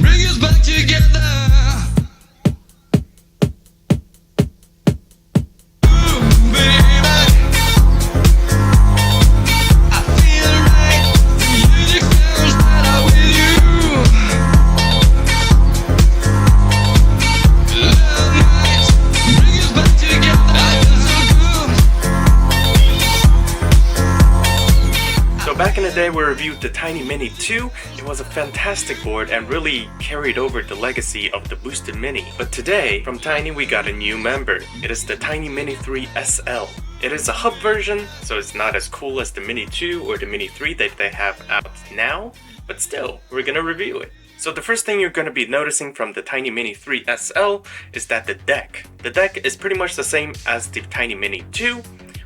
bring us back together. Back in the day, we reviewed the Tynee Mini 2. It was a fantastic board and really carried over the legacy of the Boosted Mini. But today, from Tynee, we got a new member. It is the Tynee Mini 3 SL. It is a hub version, so it's not as cool as the Mini 2 or the Mini 3 that they have out now, but still, we're gonna review it. So the first thing you're going to be noticing from the Tynee Mini 3 SL is that the deck. The deck is pretty much the same as the Tynee Mini 2,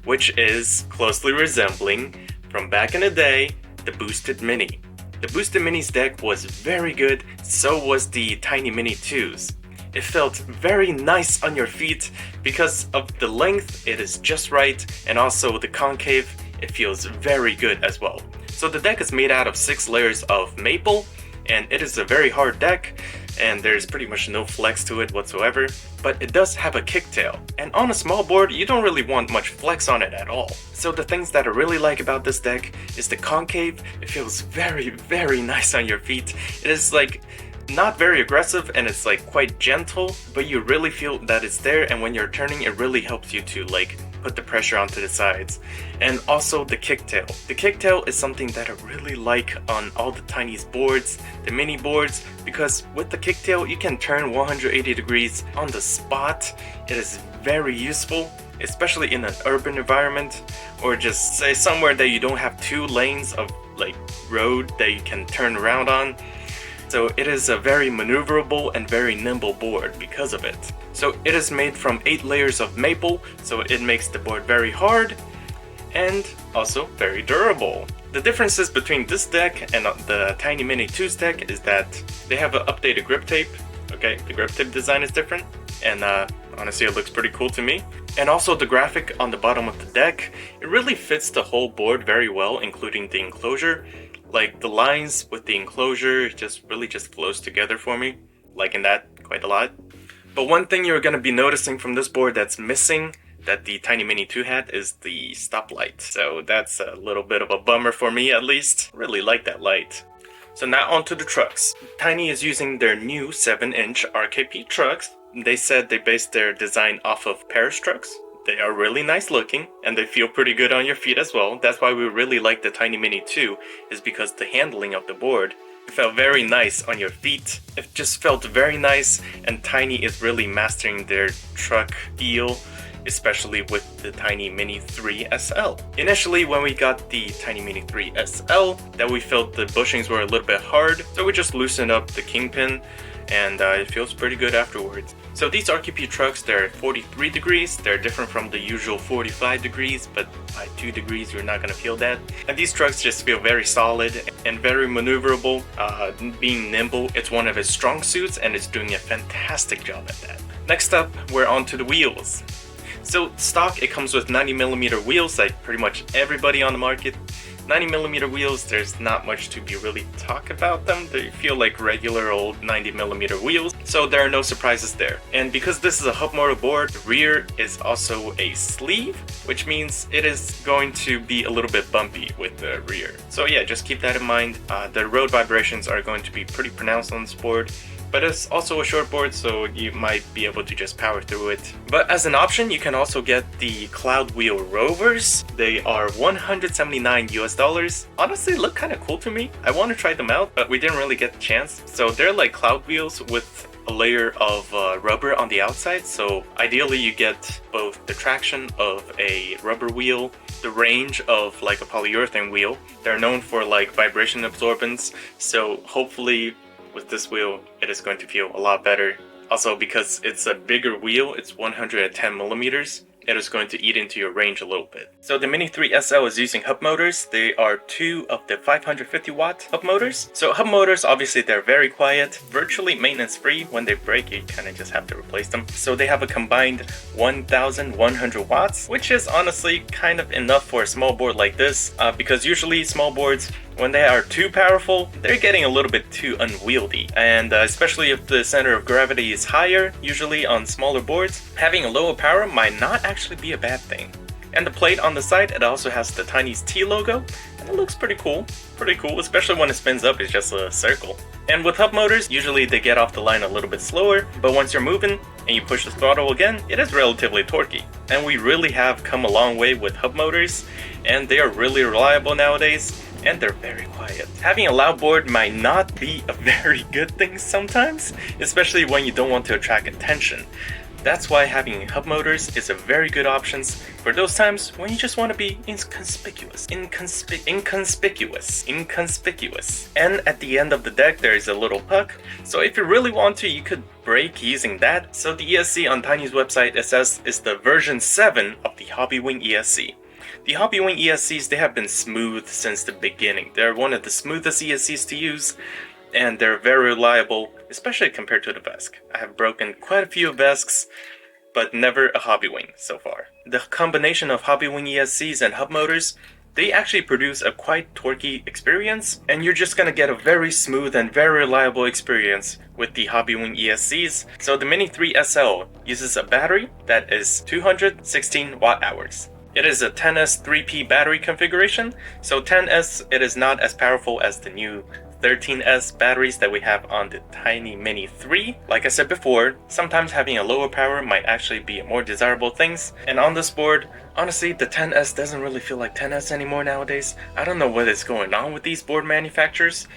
which is closely resembling, from back in the day, the Boosted Mini. The Boosted Mini's deck was very good, so was the Tynee Mini 2's. It felt very nice on your feet because of the length, it is just right, and also the concave, it feels very good as well. So the deck is made out of 6 layers of maple, and it is a very hard deck, and there's pretty much no flex to it whatsoever, but it does have a kicktail, and on a small board you don't really want much flex on it at all. So the things that I really like about this deck is the concave. It feels very nice on your feet. It is like not very aggressive and it's like quite gentle, but you really feel that it's there, and when you're turning it really helps you to like put the pressure onto the sides. And also the kicktail. The kicktail is something that I really like on all the Tynee's boards, the mini boards, because with the kicktail you can turn 180 degrees on the spot. It is very useful, especially in an urban environment, or just say somewhere that you don't have 2 lanes of like road that you can turn around on. So it is a very maneuverable and very nimble board because of it. So it is made from 8 layers of maple, so it makes the board very hard and also very durable. The differences between this deck and the Tynee Mini 2's deck is that they have an updated grip tape. Okay, the grip tape design is different, and honestly it looks pretty cool to me. And also the graphic on the bottom of the deck, it really fits the whole board very well, including the enclosure. Like the lines with the enclosure just really flows together for me, liking that quite a lot. But one thing you're going to be noticing from this board that's missing that the Tynee Mini 2 had is the stoplight. So that's a little bit of a bummer for me, at least. Really like that light. So now onto the trucks. Tynee is using their new 7-inch RKP trucks. They said they based their design off of Paris trucks. They are really nice looking, and they feel pretty good on your feet as well. That's why we really like the Tynee Mini 2, is because the handling of the board, it felt very nice on your feet. It just felt very nice, and Tynee is really mastering their truck feel, especially with the Tynee Mini 3 SL. Initially, when we got the Tynee Mini 3 SL, that we felt the bushings were a little bit hard, so we just loosened up the kingpin, and it feels pretty good afterwards. So these RKP trucks, they're 43 degrees. They're different from the usual 45 degrees, but by 2 degrees you're not gonna feel that. And these trucks just feel very solid and very maneuverable. Being nimble, it's one of its strong suits, and it's doing a fantastic job at that. Next up, we're on to the wheels. So stock, it comes with 90mm wheels, like pretty much everybody on the market. 90mm wheels, there's not much to be really talk about them. They feel like regular old 90mm wheels, so there are no surprises there. And because this is a hub motor board, the rear is also a sleeve, which means it is going to be a little bit bumpy with the rear. So yeah, just keep that in mind. The road vibrations are going to be pretty pronounced on this board. But it's also a short board, so you might be able to just power through it. But as an option, you can also get the Cloud Wheel Rovers. They are $179 US. Honestly, look kind of cool to me. I want to try them out, but we didn't really get the chance. So they're like cloud wheels with a layer of rubber on the outside. So ideally you get both the traction of a rubber wheel, the range of like a polyurethane wheel. They're known for like vibration absorbance, so hopefully with this wheel it is going to feel a lot better. Also, because it's a bigger wheel, it's 110 millimeters, it is going to eat into your range a little bit. So the Mini 3 SL is using hub motors. They are 2 of the 550 watt hub motors. So hub motors, obviously they're very quiet, virtually maintenance free. When they break, you kind of just have to replace them. So they have a combined 1100 watts, which is honestly kind of enough for a small board like this, because usually small boards When they are too powerful, they're getting a little bit too unwieldy, and especially if the center of gravity is higher, usually on smaller boards, having a lower power might not actually be a bad thing. And the plate on the side, it also has the Tynee's T logo, and it looks pretty cool, especially when it spins up, it's just a circle. And with hub motors, usually they get off the line a little bit slower, but once you're moving and you push the throttle again, it is relatively torquey. And we really have come a long way with hub motors, and they are really reliable nowadays, and they're very quiet. Having a loud board might not be a very good thing sometimes, especially when you don't want to attract attention. That's why having hub motors is a very good option for those times when you just want to be inconspicuous. And at the end of the deck there is a little puck, so if you really want to, you could brake using that. So the ESC on Tynee's website, it says is the version 7 of the Hobbywing ESC. The Hobbywing ESCs, they have been smooth since the beginning. They're one of the smoothest ESCs to use, and they're very reliable, especially compared to the Vesk. I have broken quite a few Vesks, but never a Hobbywing so far. The combination of Hobbywing ESCs and hub motors, they actually produce a quite torquey experience, and you're just gonna get a very smooth and very reliable experience with the Hobbywing ESCs. So the Mini 3 SL uses a battery that is 216 watt-hours. It is a 10S 3P battery configuration, so 10S, it is not as powerful as the new 13S batteries that we have on the Tynee Mini 3. Like I said before, sometimes having a lower power might actually be a more desirable thing. And on this board, honestly, the 10S doesn't really feel like 10S anymore nowadays. I don't know what is going on with these board manufacturers.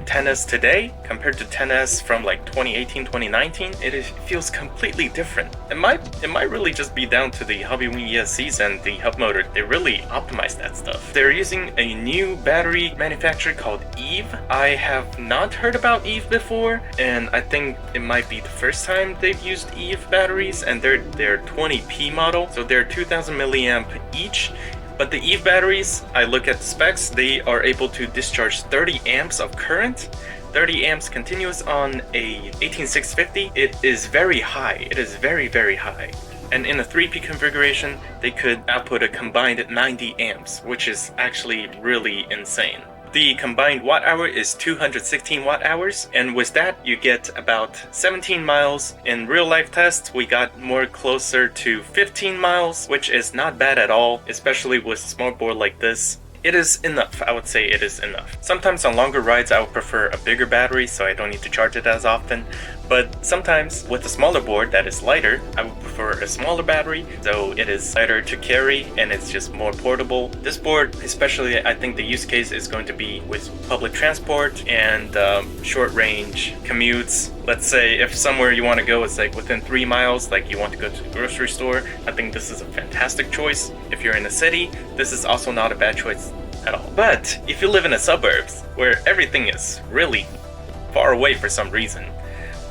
10S today compared to 10S from like 2018, 2019, it feels completely different. It might really just be down to the Hobbywing ESCs and the hub motor. They really optimized that stuff. They're using a new battery manufacturer called Eve. I have not heard about Eve before, and I think it might be the first time they've used Eve batteries, and they're 20P model, so they're 2000 milliamp each. But the Eve batteries, I look at the specs, they are able to discharge 30 amps of current, 30 amps continuous on a 18650. It is very high, it is very, very high. And in a 3P configuration, they could output a combined 90 amps, which is actually really insane. The combined watt hour is 216 watt hours, and with that you get about 17 miles. In real life tests we got more closer to 15 miles, which is not bad at all, especially with a small board like this. It is enough, I would say it is enough. Sometimes on longer rides I would prefer a bigger battery so I don't need to charge it as often, but sometimes with a smaller board that is lighter, I would prefer a smaller battery, so it is lighter to carry and it's just more portable. This board, especially, I think the use case is going to be with public transport and short range commutes. Let's say if somewhere you want to go is like within 3 miles, like you want to go to the grocery store, I think this is a fantastic choice. If you're in a city, this is also not a bad choice at all. But if you live in the suburbs where everything is really far away for some reason,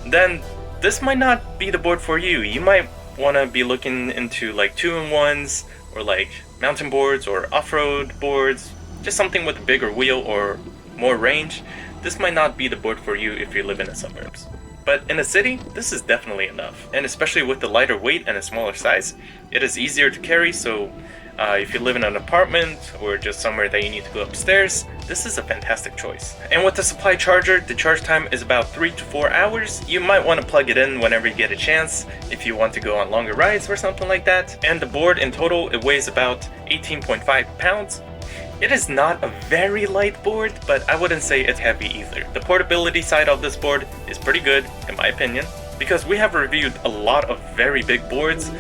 then this might not be the board for you. You might want to be looking into like 2-in-1s or like mountain boards or off-road boards, just something with a bigger wheel or more range. This might not be the board for you if you live in the suburbs. But in a city, this is definitely enough. And especially with the lighter weight and a smaller size, it is easier to carry, so if you live in an apartment or just somewhere that you need to go upstairs, this is a fantastic choice. And with the supply charger, the charge time is about 3 to 4 hours. You might want to plug it in whenever you get a chance if you want to go on longer rides or something like that. And the board in total, it weighs about 18.5 pounds. It is not a very light board, but I wouldn't say it's heavy either. The portability side of this board is pretty good, in my opinion, because we have reviewed a lot of very big boards,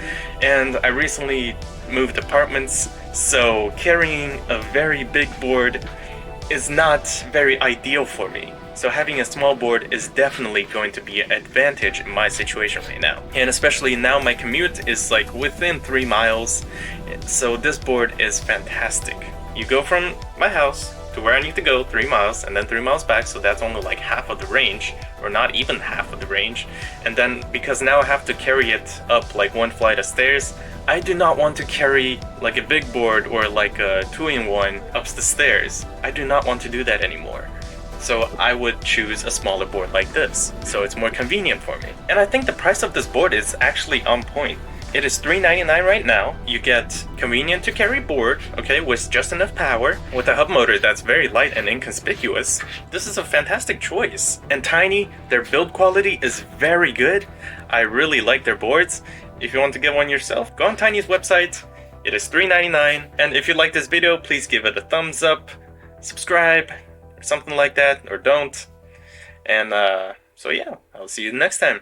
and I recently moved apartments, so carrying a very big board is not very ideal for me. So having a small board is definitely going to be an advantage in my situation right now. And especially now my commute is like within 3 miles, so this board is fantastic. You go from my house to where I need to go 3 miles and then 3 miles back, so that's only like half of the range, or not even half of the range. And then because now I have to carry it up like 1 flight of stairs, I do not want to carry like a big board or like a 2-in-1 up the stairs. I do not want to do that anymore. So I would choose a smaller board like this, so it's more convenient for me. And I think the price of this board is actually on point. It is $3.99 right now. You get convenient to carry board, okay, with just enough power, with a hub motor that's very light and inconspicuous. This is a fantastic choice. And Tynee, their build quality is very good. I really like their boards. If you want to get one yourself, go on Tynee's website. It is $3.99. And if you like this video, please give it a thumbs up, subscribe, or something like that, or don't. And so yeah, I'll see you next time.